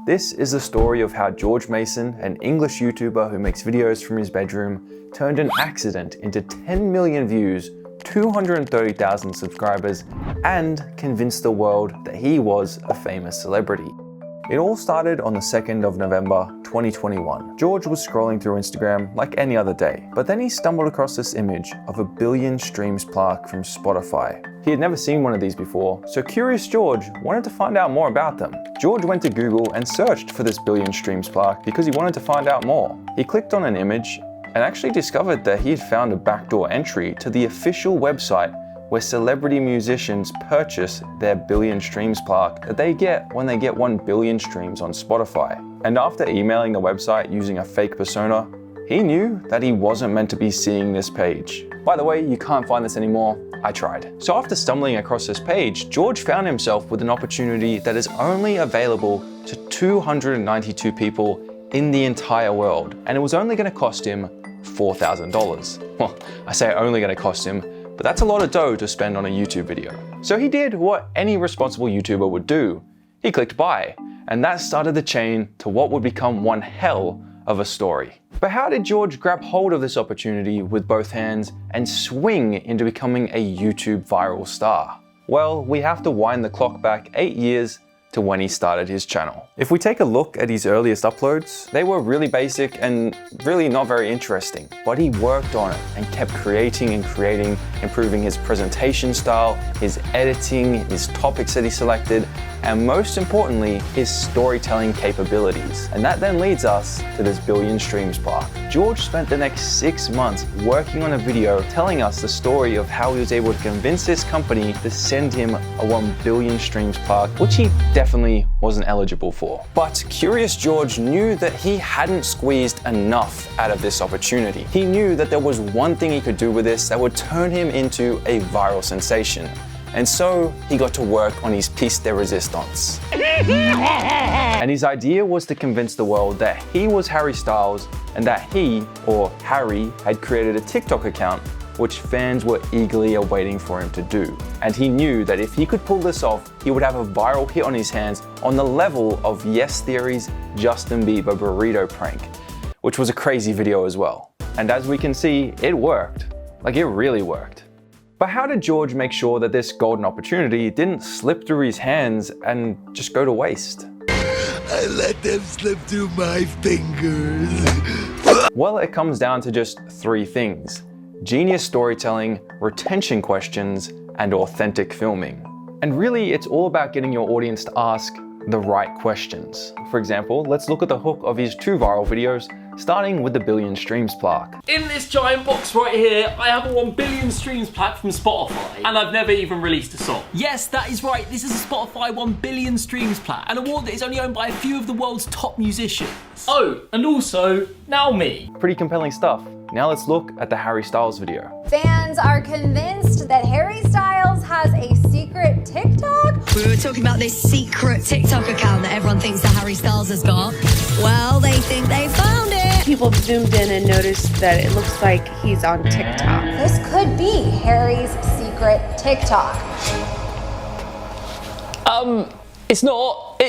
This is the story of how George Mason, an English YouTuber who makes videos from his bedroom, turned an accident into 10 million views, 230,000 subscribers, and convinced the world that he was a famous celebrity. It all started on the 2nd of November 2021. George was scrolling through Instagram like any other day, but then he stumbled across this image of a 1 billion streams plaque from Spotify. He had never seen one of these before, so curious George wanted to find out more about them. George went to Google and searched for this 1 billion streams plaque because he wanted to find out more. He clicked on an image and actually discovered that he had found a backdoor entry to the official website where celebrity musicians purchase their 1 billion streams plaque that they get when they get 1 billion streams on Spotify. And after emailing the website using a fake persona, he knew that he wasn't meant to be seeing this page. By the way, you can't find this anymore. I tried. So after stumbling across this page, George found himself with an opportunity that is only available to 292 people in the entire world. And it was only going to cost him $4,000. Well, I say only going to cost him, but that's a lot of dough to spend on a YouTube video. So he did what any responsible YouTuber would do. He clicked buy, and that started the chain to what would become one hell of a story. But how did George grab hold of this opportunity with both hands and swing into becoming a YouTube viral star? Well, we have to wind the clock back 8 years to when he started his channel. If we take a look at his earliest uploads, they were really basic and really not very interesting. But he worked on it and kept creating, improving his presentation style, his editing, his topics that he selected, and most importantly, his storytelling capabilities. And that then leads us to this 1 billion streams plaque. George spent the next 6 months working on a video telling us the story of how he was able to convince this company to send him a 1 billion streams plaque, which he definitely wasn't eligible for. But curious George knew that he hadn't squeezed enough out of this opportunity. He knew that there was one thing he could do with this that would turn him into a viral sensation. And so he got to work on his piece de resistance. And his idea was to convince the world that he was Harry Styles and that he, or Harry, had created a TikTok account which fans were eagerly awaiting for him to do. And he knew that if he could pull this off, he would have a viral hit on his hands on the level of Yes Theory's Justin Bieber burrito prank, which was a crazy video as well. And as we can see, it worked. Like, it really worked. But how did George make sure that this golden opportunity didn't slip through his hands and just go to waste? I let them slip through my fingers. Well, it comes down to just 3 things: genius storytelling, retention questions, and authentic filming. And really, it's all about getting your audience to ask the right questions. For example, let's look at the hook of his 2 viral videos, starting with the 1 billion streams plaque. In this giant box right here, I have a 1 billion streams plaque from Spotify, and I've never even released a song. Yes, that is right, this is a Spotify 1 billion streams plaque, an award that is only owned by a few of the world's top musicians. Oh, and also, now me. Pretty compelling stuff. Now let's look at the Harry Styles video. Fans are convinced that Harry Styles has a secret TikTok. We were talking about this secret TikTok account that everyone thinks that Harry Styles has got. Well, they think they found it. People zoomed in and noticed that it looks like he's on TikTok. This could be Harry's secret TikTok. It's not.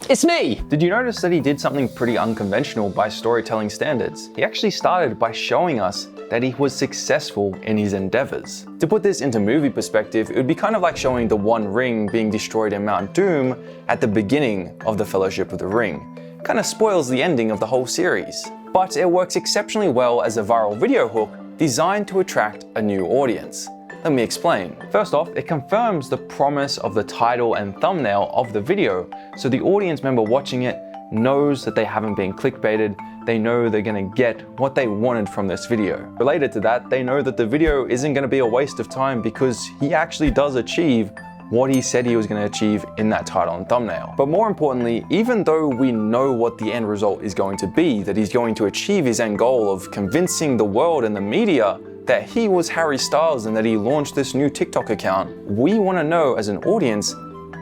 It's me. Did you notice that he did something pretty unconventional by storytelling standards? He actually started by showing us that he was successful in his endeavors. To put this into movie perspective, it would be kind of like showing the One Ring being destroyed in Mount Doom at the beginning of the Fellowship of the Ring. Kind of spoils the ending of the whole series. But it works exceptionally well as a viral video hook designed to attract a new audience. Let me explain. First off, it confirms the promise of the title and thumbnail of the video, so the audience member watching it knows that they haven't been clickbaited, they know they're gonna get what they wanted from this video. Related to that, they know that the video isn't gonna be a waste of time because he actually does achieve what he said he was going to achieve in that title and thumbnail. But more importantly, even though we know what the end result is going to be, that he's going to achieve his end goal of convincing the world and the media that he was Harry Styles and that he launched this new TikTok account, we want to know as an audience,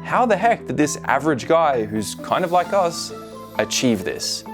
how the heck did this average guy who's kind of like us achieve this?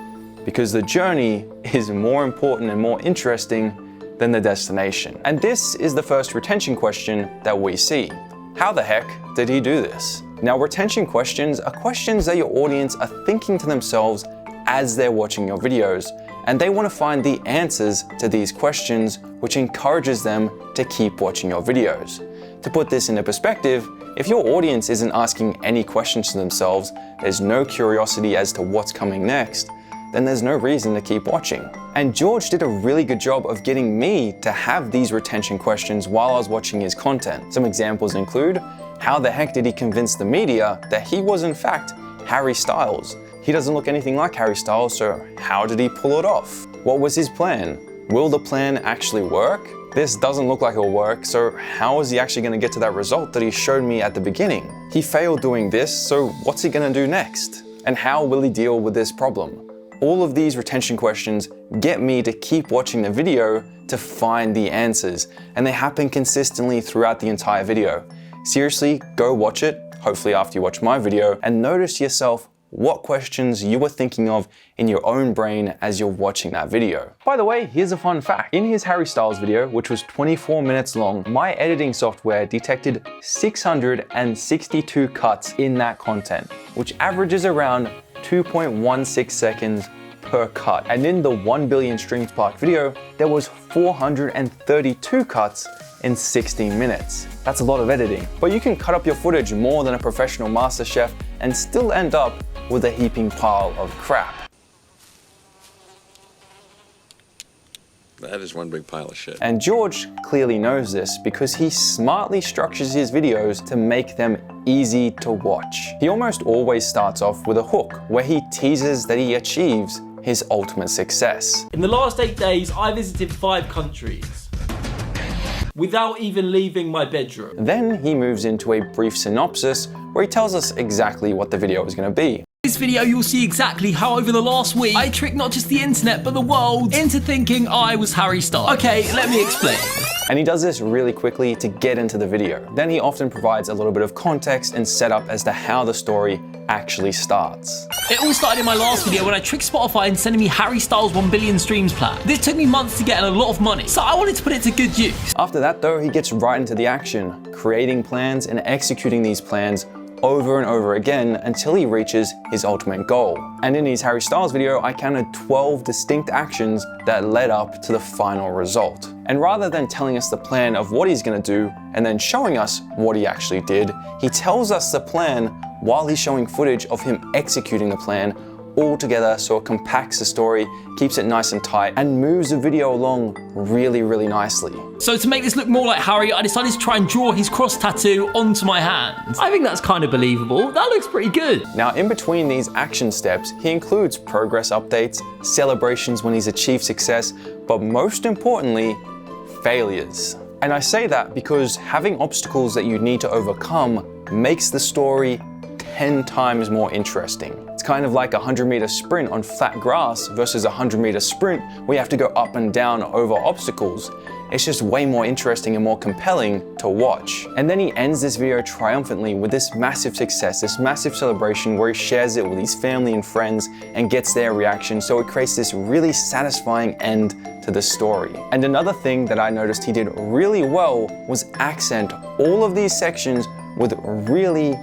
Because the journey is more important and more interesting than the destination. And this is the first retention question that we see. How the heck did he do this? Now, retention questions are questions that your audience are thinking to themselves as they're watching your videos, and they want to find the answers to these questions, which encourages them to keep watching your videos. To put this into perspective, if your audience isn't asking any questions to themselves, there's no curiosity as to what's coming next, then there's no reason to keep watching. And George did a really good job of getting me to have these retention questions while I was watching his content. Some examples include, how the heck did he convince the media that he was in fact Harry Styles? He doesn't look anything like Harry Styles, so how did he pull it off? What was his plan? Will the plan actually work? This doesn't look like it'll work, so how is he actually going to get to that result that he showed me at the beginning? He failed doing this, so what's he going to do next? And how will he deal with this problem? All of these retention questions get me to keep watching the video to find the answers, and they happen consistently throughout the entire video. Seriously, go watch it, hopefully after you watch my video, and notice yourself what questions you were thinking of in your own brain as you're watching that video. By the way, here's a fun fact. In his Harry Styles video, which was 24 minutes long, my editing software detected 662 cuts in that content, which averages around 2.16 seconds per cut. And in the 1 billion streams Plaque video, there was 432 cuts in 16 minutes. That's a lot of editing. But you can cut up your footage more than a professional master chef and still end up with a heaping pile of crap. That is one big pile of shit. And George clearly knows this because he smartly structures his videos to make them easy to watch. He almost always starts off with a hook where he teases that he achieves his ultimate success. In the last 8 days, I visited 5 countries without even leaving my bedroom. Then he moves into a brief synopsis where he tells us exactly what the video is going to be. In this video, you'll see exactly how over the last week, I tricked not just the internet, but the world into thinking I was Harry Styles. Okay, let me explain. And he does this really quickly to get into the video. Then he often provides a little bit of context and setup as to how the story actually starts. It all started in my last video when I tricked Spotify into sending me Harry Styles 1 billion streams Plaque. This took me months to get and a lot of money, so I wanted to put it to good use. After that though, he gets right into the action, creating plans and executing these plans over and over again until he reaches his ultimate goal. And in his Harry Styles video, I counted 12 distinct actions that led up to the final result. And rather than telling us the plan of what he's gonna do and then showing us what he actually did, he tells us the plan while he's showing footage of him executing the plan all together, so it compacts the story, keeps it nice and tight, and moves the video along really, really nicely. So to make this look more like Harry, I decided to try and draw his cross tattoo onto my hand. I think that's kind of believable. That looks pretty good. Now, in between these action steps, he includes progress updates, celebrations when he's achieved success, but most importantly, failures. And I say that because having obstacles that you need to overcome makes the story 10 times more interesting. It's kind of like a 100-meter sprint on flat grass versus a 100-meter sprint where you have to go up and down over obstacles. It's just way more interesting and more compelling to watch. And then he ends this video triumphantly with this massive success, this massive celebration where he shares it with his family and friends and gets their reaction, so it creates this really satisfying end to the story. And another thing that I noticed he did really well was accent all of these sections with really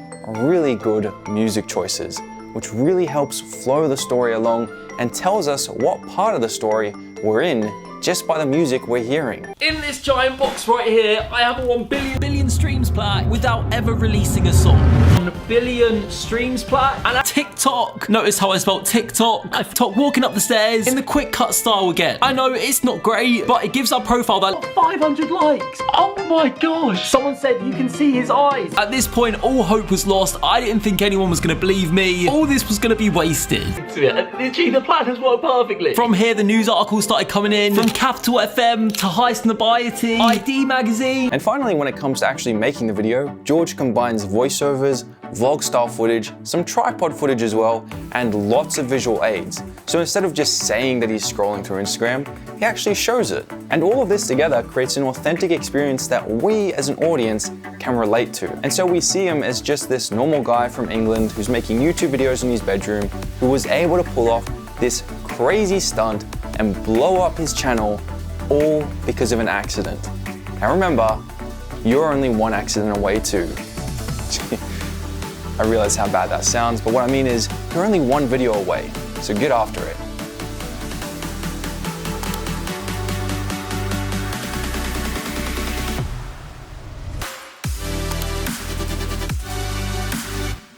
good music choices, which really helps flow the story along and tells us what part of the story we're in just by the music we're hearing. In this giant box right here, I have a 1 billion streams Plaque without ever releasing a song. 1 billion streams Plaque and TikTok. Notice how I spelled TikTok. I've talked walking up the stairs in the quick cut style again. I know it's not great, but it gives our profile that 500 likes. Oh my gosh. Someone said you can see his eyes. At this point, all hope was lost. I didn't think anyone was gonna believe me. All this was gonna be wasted. Literally, the plan has worked perfectly. From here, the news articles started coming in. From Capital FM to Heist Nobiety, ID Magazine. And finally, when it comes to actually making the video, George combines voiceovers, vlog style footage, some tripod footage as well, and lots of visual aids. So instead of just saying that he's scrolling through Instagram, he actually shows it. And all of this together creates an authentic experience that we as an audience can relate to. And so we see him as just this normal guy from England who's making YouTube videos in his bedroom, who was able to pull off this crazy stunt and blow up his channel all because of an accident. Now remember, you're only one accident away too. I realize how bad that sounds, but what I mean is you're only one video away, so get after it.